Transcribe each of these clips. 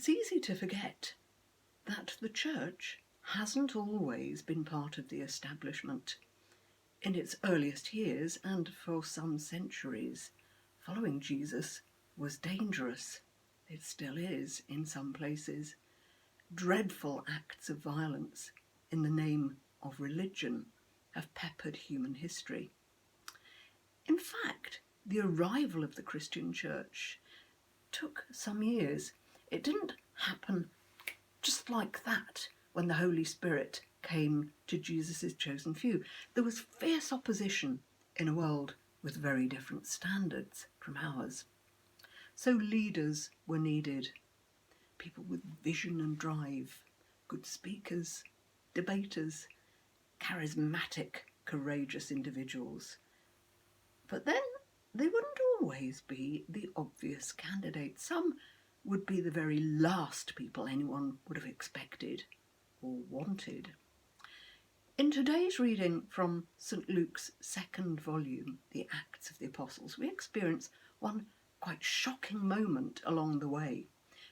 it's easy to forget that the church hasn't always been part of the establishment. In its earliest years, and for some centuries, following Jesus was dangerous. It still is in some places. Dreadful acts of violence in the name of religion have peppered human history. In fact, the arrival of the Christian church took some years. It didn't happen just like that when the Holy Spirit came to Jesus' chosen few. There was fierce opposition in a world with very different standards from ours. So leaders were needed, people with vision and drive, good speakers, debaters, charismatic, courageous individuals. But then they wouldn't always be the obvious candidates. Some would be the very last people anyone would have expected or wanted. In today's reading from St. Luke's second volume, The Acts of the Apostles, we experience one quite shocking moment along the way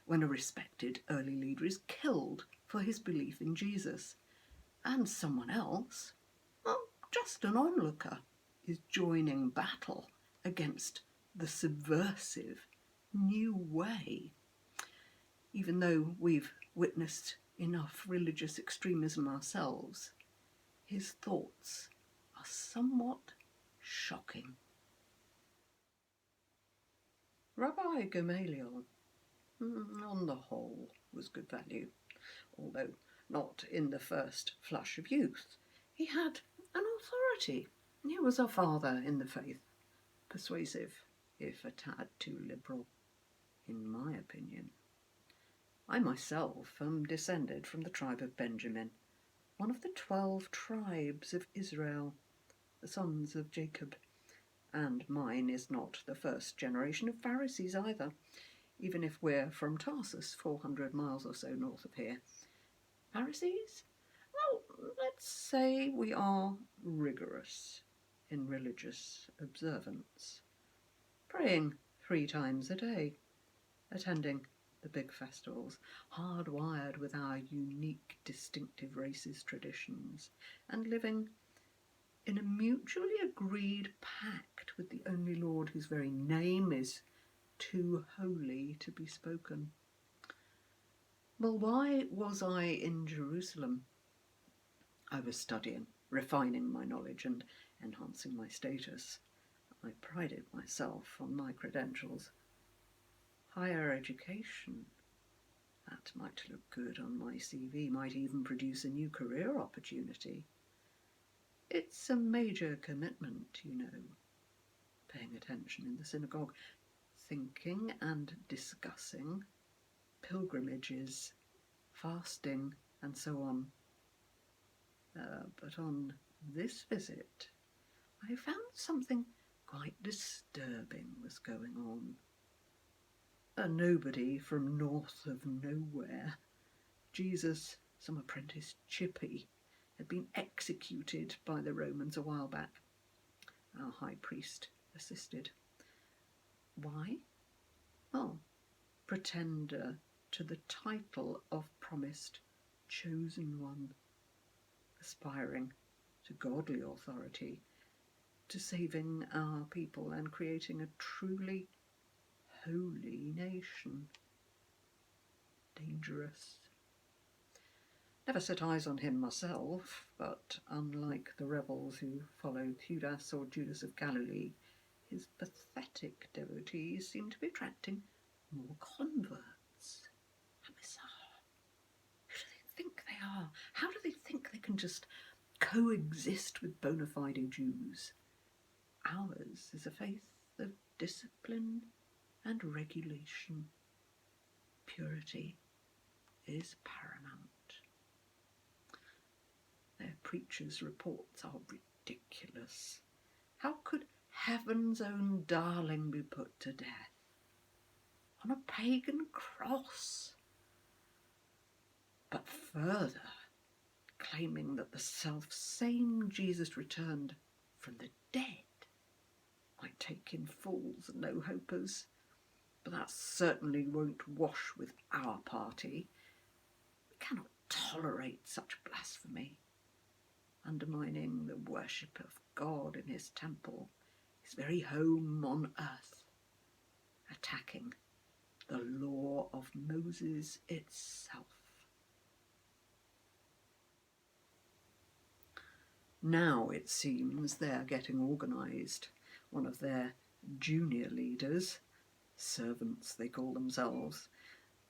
when a respected early leader is killed for his belief in Jesus, and someone else, well, just an onlooker, is joining battle against the subversive new way. Even though we've witnessed enough religious extremism ourselves, his thoughts are somewhat shocking. Rabbi Gamaliel, on the whole, was good value, although not in the first flush of youth. He had an authority. He was a father in the faith, persuasive, if a tad too liberal, in my opinion. I myself am descended from the tribe of Benjamin, one of the 12 tribes of Israel, the sons of Jacob, and mine is not the first generation of Pharisees either, even if we're from Tarsus, 400 miles or so north of here. Pharisees? Well, let's say we are rigorous in religious observance, praying 3 times a day, attending the big festivals, hardwired with our unique, distinctive racist traditions, and living in a mutually agreed pact with the only Lord whose very name is too holy to be spoken. Well, why was I in Jerusalem? I was studying, refining my knowledge and enhancing my status. I prided myself on my credentials. Higher education, that might look good on my CV, might even produce a new career opportunity. It's a major commitment, you know, paying attention in the synagogue, thinking and discussing, pilgrimages, fasting, and so on. But on this visit, I found something quite disturbing was going on. A nobody from north of nowhere, Jesus, some apprentice chippy, had been executed by the Romans a while back. Our high priest assisted. Why? Well, pretender to the title of promised chosen one, aspiring to godly authority, to saving our people and creating a truly holy nation. Dangerous. Never set eyes on him myself, but unlike the rebels who followed Judas or Judas of Galilee, his pathetic devotees seem to be attracting more converts. How bizarre. Who do they think they are? How do they think they can just coexist with bona fide Jews? Ours is a faith of discipline and regulation. Purity is paramount. Their preachers' reports are ridiculous. How could heaven's own darling be put to death? On a pagan cross? But further, claiming that the self-same Jesus returned from the dead might take in fools and no-hopers. but that certainly won't wash with our party. We cannot tolerate such blasphemy, undermining the worship of God in his temple, his very home on earth, attacking the law of Moses itself. Now it seems they're getting organised. One of their junior leaders, servants they call themselves,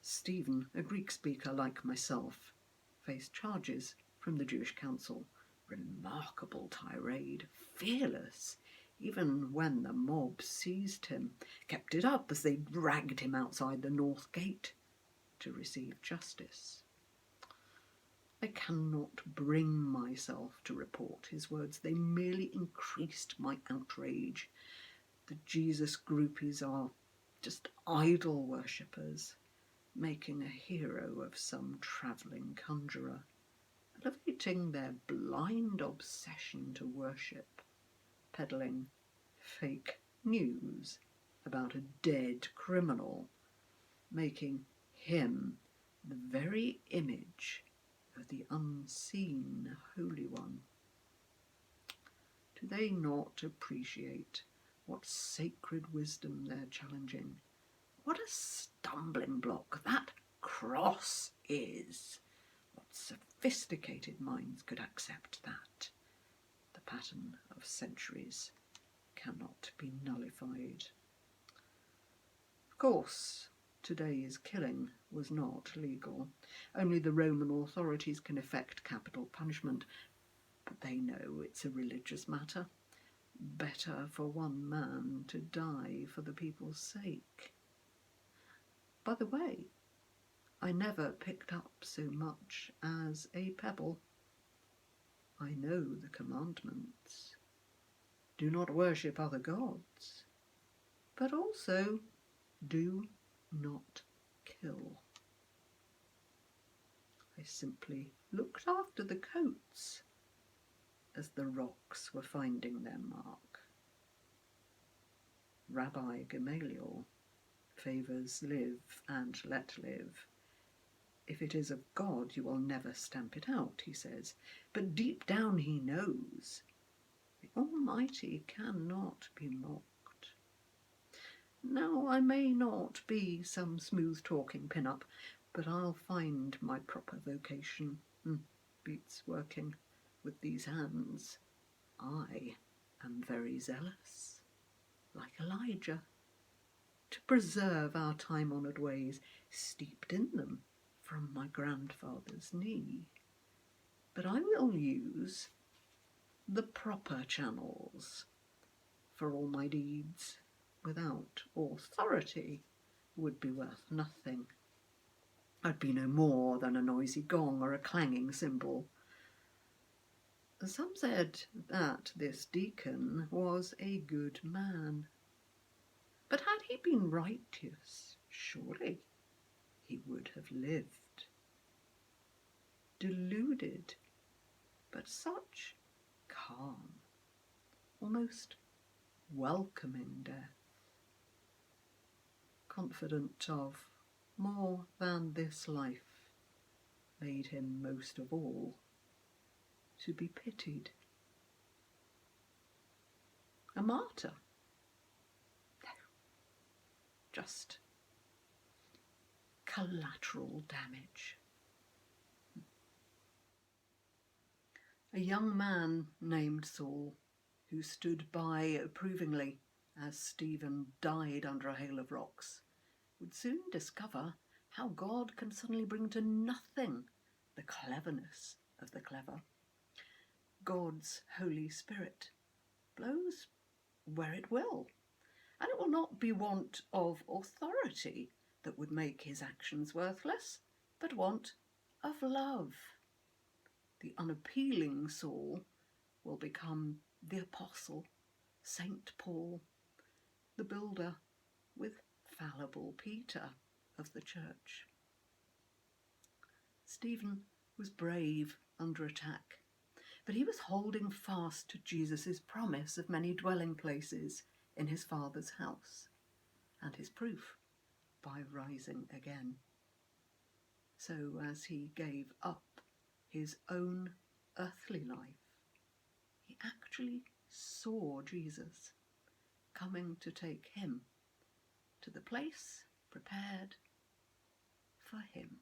Stephen, a Greek speaker like myself, faced charges from the Jewish Council. Remarkable tirade, fearless, even when the mob seized him, kept it up as they dragged him outside the North Gate to receive justice. I cannot bring myself to report his words. They merely increased my outrage. The Jesus groupies are just idol worshippers, making a hero of some travelling conjurer, elevating their blind obsession to worship, peddling fake news about a dead criminal, making him the very image of the unseen Holy One. Do they not appreciate what sacred wisdom they're challenging? What a stumbling block that cross is! What sophisticated minds could accept that? The pattern of centuries cannot be nullified. Of course, today's killing was not legal. Only the Roman authorities can effect capital punishment, but they know it's a religious matter. Better for one man to die for the people's sake. By the way, I never picked up so much as a pebble. I know the commandments. Do not worship other gods, but also do not kill. I simply looked after the coats as the rocks were finding their mark. Rabbi Gamaliel favours live and let live. If it is of God, you will never stamp it out, he says. But deep down he knows the Almighty cannot be mocked. Now, I may not be some smooth-talking pin-up, but I'll find my proper vocation. Beats working with these hands. I am very zealous, like Elijah, to preserve our time-honoured ways, steeped in them from my grandfather's knee. But I will use the proper channels for all my deeds. Without authority would be worth nothing. I'd be no more than a noisy gong or a clanging cymbal. Some said that this deacon was a good man. But had he been righteous, surely he would have lived. Deluded, but such calm, almost welcoming death. Confident of more than this life made him most of all to be pitied. A martyr? No, just collateral damage. A young man named Saul, who stood by approvingly as Stephen died under a hail of rocks, would soon discover how God can suddenly bring to nothing the cleverness of the clever. God's Holy Spirit blows where it will, and it will not be want of authority that would make his actions worthless, but want of love. The unappealing Saul will become the apostle, Saint Paul, the builder with fallible Peter of the church. Stephen was brave under attack, but he was holding fast to Jesus' promise of many dwelling places in his Father's house. And his proof by rising again. So as he gave up his own earthly life, he actually saw Jesus coming to take him to the place prepared for him.